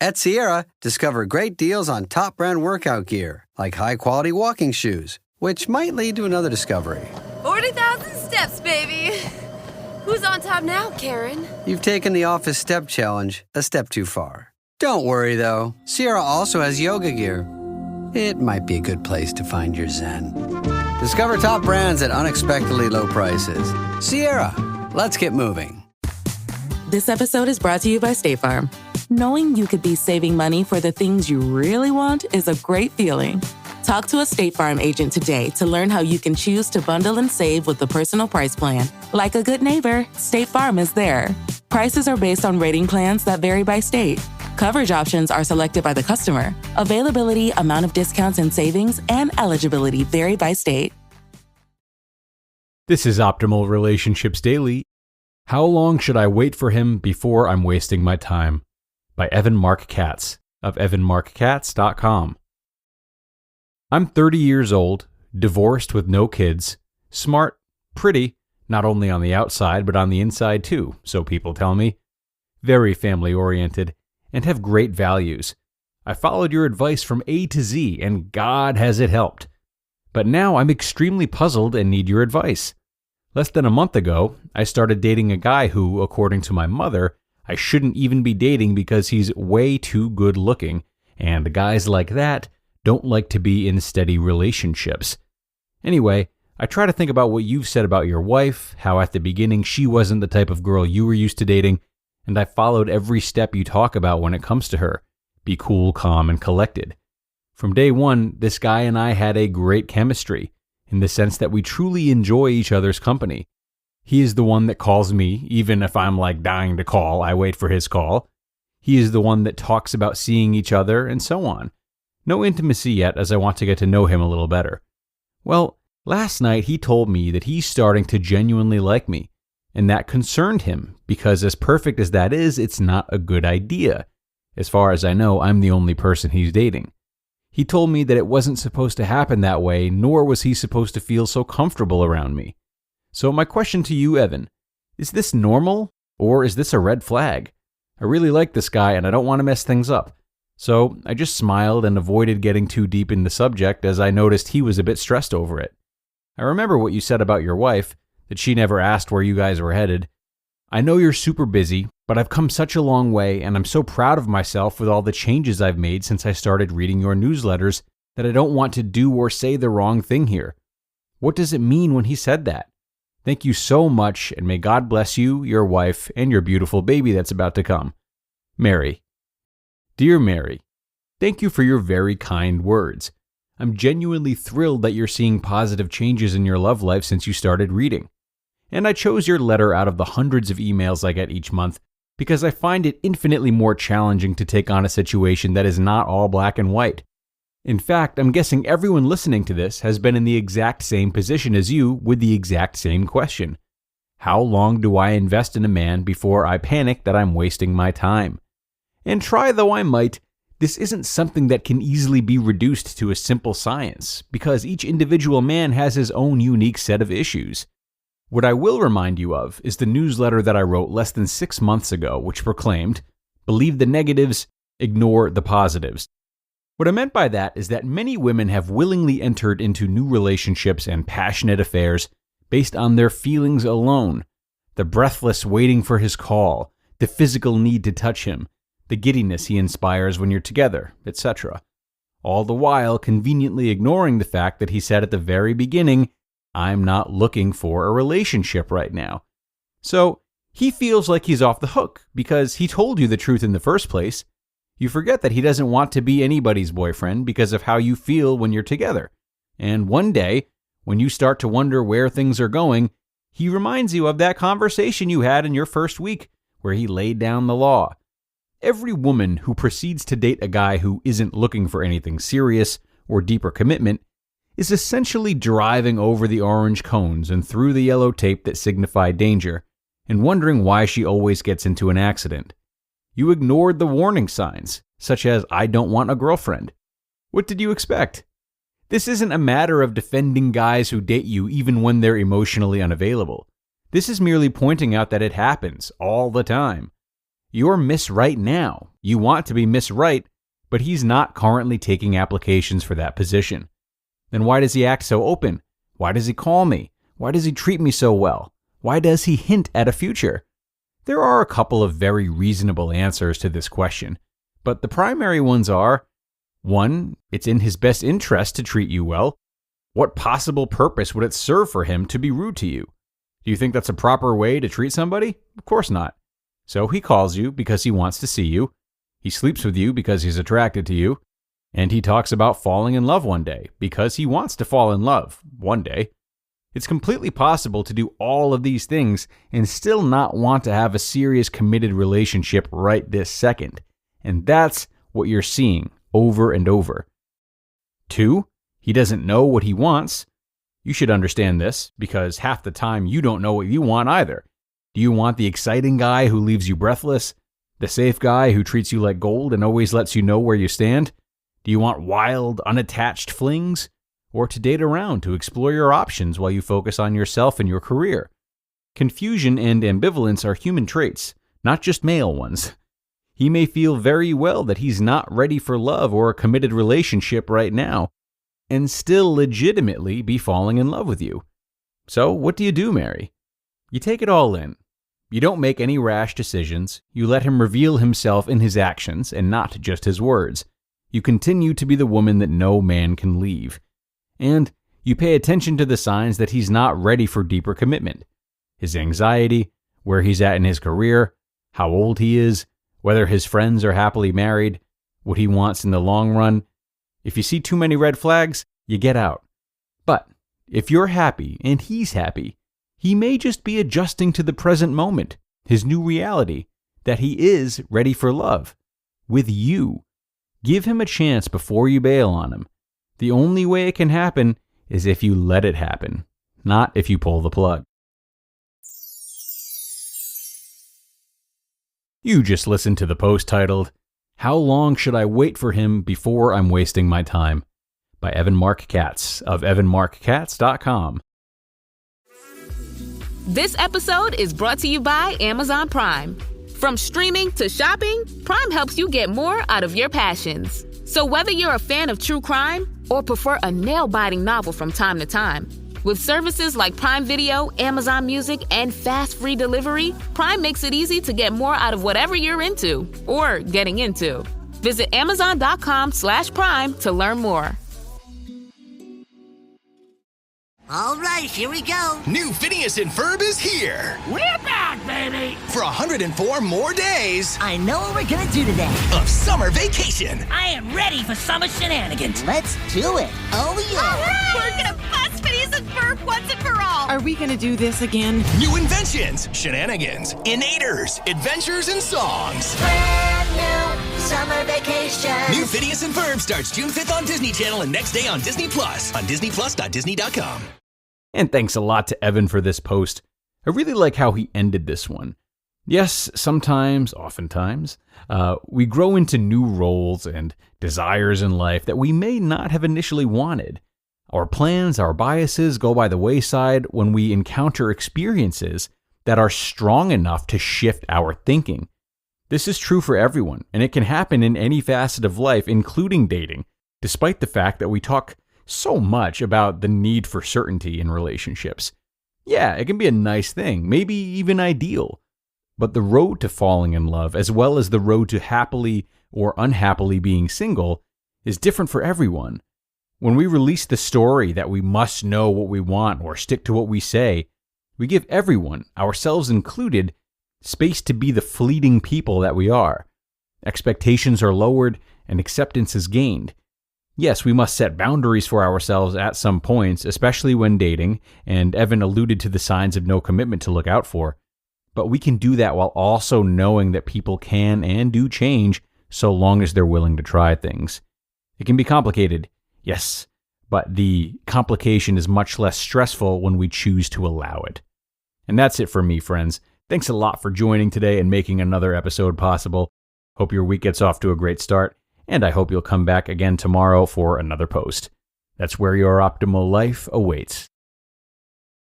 At Sierra, discover great deals on top brand workout gear, like high-quality walking shoes, which might lead to another discovery. 40,000 steps, baby. Who's on top now, Karen? You've taken the office step challenge a step too far. Don't worry, though. Sierra also has yoga gear. It might be a good place to find your zen. Discover top brands at unexpectedly low prices. Sierra, let's get moving. This episode is brought to you by State Farm. Knowing you could be saving money for the things you really want is a great feeling. Talk to a State Farm agent today to learn how you can choose to bundle and save with the Personal Price Plan. Like a good neighbor, State Farm is there. Prices are based on rating plans that vary by state. Coverage options are selected by the customer. Availability, amount of discounts and savings, and eligibility vary by state. This is Optimal Relationships Daily. How long should I wait for him before I'm wasting my time? By Marc Katz of evanmarckatz.com. I'm 30 years old, divorced with no kids, smart, pretty, not only on the outside but on the inside too, so people tell me, very family-oriented, and have great values. I followed your advice from A to Z, and God has it helped. But now I'm extremely puzzled and need your advice. Less than a month ago, I started dating a guy who, according to my mother, I shouldn't even be dating because he's way too good looking, and guys like that don't like to be in steady relationships. Anyway, I try to think about what you've said about your wife, how at the beginning she wasn't the type of girl you were used to dating, and I followed every step you talk about when it comes to her. Be cool, calm, and collected. From day one, this guy and I had a great chemistry, in the sense that we truly enjoy each other's company. He is the one that calls me, even if I'm like dying to call, I wait for his call. He is the one that talks about seeing each other, and so on. No intimacy yet, as I want to get to know him a little better. Well, last night he told me that he's starting to genuinely like me, and that concerned him, because as perfect as that is, it's not a good idea. As far as I know, I'm the only person he's dating. He told me that it wasn't supposed to happen that way, nor was he supposed to feel so comfortable around me. So my question to you, Evan, is this normal, or is this a red flag? I really like this guy, and I don't want to mess things up. So I just smiled and avoided getting too deep in the subject, as I noticed he was a bit stressed over it. I remember what you said about your wife, that she never asked where you guys were headed. I know you're super busy, but I've come such a long way, and I'm so proud of myself with all the changes I've made since I started reading your newsletters that I don't want to do or say the wrong thing here. What does it mean when he said that? Thank you so much, and may God bless you, your wife, and your beautiful baby that's about to come. Mary. Dear Mary, thank you for your very kind words. I'm genuinely thrilled that you're seeing positive changes in your love life since you started reading. And I chose your letter out of the hundreds of emails I get each month because I find it infinitely more challenging to take on a situation that is not all black and white. In fact, I'm guessing everyone listening to this has been in the exact same position as you with the exact same question. How long do I invest in a man before I panic that I'm wasting my time? And try though I might, this isn't something that can easily be reduced to a simple science, because each individual man has his own unique set of issues. What I will remind you of is the newsletter that I wrote less than 6 months ago, which proclaimed, "Believe the negatives, ignore the positives." What I meant by that is that many women have willingly entered into new relationships and passionate affairs based on their feelings alone. The breathless waiting for his call, the physical need to touch him, the giddiness he inspires when you're together, etc. All the while conveniently ignoring the fact that he said at the very beginning, "I'm not looking for a relationship right now." So he feels like he's off the hook because he told you the truth in the first place. You forget that he doesn't want to be anybody's boyfriend because of how you feel when you're together. And one day, when you start to wonder where things are going, he reminds you of that conversation you had in your first week where he laid down the law. Every woman who proceeds to date a guy who isn't looking for anything serious or deeper commitment is essentially driving over the orange cones and through the yellow tape that signify danger and wondering why she always gets into an accident. You ignored the warning signs, such as "I don't want a girlfriend." What did you expect? This isn't a matter of defending guys who date you even when they're emotionally unavailable. This is merely pointing out that it happens all the time. You're Miss Right now. You want to be Miss Right, but he's not currently taking applications for that position. Then why does he act so open? Why does he call me? Why does he treat me so well? Why does he hint at a future? There are a couple of very reasonable answers to this question, but the primary ones are: 1, it's in his best interest to treat you well. What possible purpose would it serve for him to be rude to you? Do you think that's a proper way to treat somebody? Of course not. So he calls you because he wants to see you. He sleeps with you because he's attracted to you. And he talks about falling in love one day because he wants to fall in love one day. It's completely possible to do all of these things and still not want to have a serious committed relationship right this second. And that's what you're seeing over and over. 2, he doesn't know what he wants. You should understand this because half the time you don't know what you want either. Do you want the exciting guy who leaves you breathless? The safe guy who treats you like gold and always lets you know where you stand? Do you want wild, unattached flings? Or to date around to explore your options while you focus on yourself and your career? Confusion and ambivalence are human traits, not just male ones. He may feel very well that he's not ready for love or a committed relationship right now, and still legitimately be falling in love with you. So what do, Mary? You take it all in. You don't make any rash decisions. You let him reveal himself in his actions and not just his words. You continue to be the woman that no man can leave. And you pay attention to the signs that he's not ready for deeper commitment. His anxiety, where he's at in his career, how old he is, whether his friends are happily married, what he wants in the long run. If you see too many red flags, you get out. But if you're happy and he's happy, he may just be adjusting to the present moment, his new reality, that he is ready for love. With you. Give him a chance before you bail on him. The only way it can happen is if you let it happen, not if you pull the plug. You just listened to the post titled, "How Long Should I Wait for Him Before I'm Wasting My Time?" by Marc Katz of evanmarckatz.com. This episode is brought to you by Amazon Prime. From streaming to shopping, Prime helps you get more out of your passions. So whether you're a fan of true crime or prefer a nail-biting novel from time to time, with services like Prime Video, Amazon Music, and fast free delivery, Prime makes it easy to get more out of whatever you're into or getting into. Visit Amazon.com/Prime to learn more. All right, here we go. New Phineas and Ferb is here. We're back, baby. For 104 more days I know what we're gonna do today. of summer vacation. I am ready for summer shenanigans. Let's do it. Oh, yeah. All right! We're gonna bust Phineas and Ferb once and for all! Are we gonna do this again? New inventions, shenanigans, innators, adventures, and songs. Brand new summer vacation. New Phineas and Ferb starts June 5th on Disney Channel and next day on Disney Plus on DisneyPlus.Disney.com. And thanks a lot to Evan for this post. I really like how he ended this one. Yes, sometimes, oftentimes, we grow into new roles and desires in life that we may not have initially wanted. Our plans, our biases go by the wayside when we encounter experiences that are strong enough to shift our thinking. This is true for everyone, and it can happen in any facet of life, including dating, despite the fact that we talk so much about the need for certainty in relationships. Yeah, it can be a nice thing, maybe even ideal. But the road to falling in love, as well as the road to happily or unhappily being single, is different for everyone. When we release the story that we must know what we want or stick to what we say, we give everyone, ourselves included, space to be the fleeting people that we are. Expectations are lowered and acceptance is gained. Yes, we must set boundaries for ourselves at some points, especially when dating, and Evan alluded to the signs of no commitment to look out for. But we can do that while also knowing that people can and do change so long as they're willing to try things. It can be complicated, yes, but the complication is much less stressful when we choose to allow it. And that's it for me, friends. Thanks a lot for joining today and making another episode possible. Hope your week gets off to a great start. And I hope you'll come back again tomorrow for another post. That's where your optimal life awaits.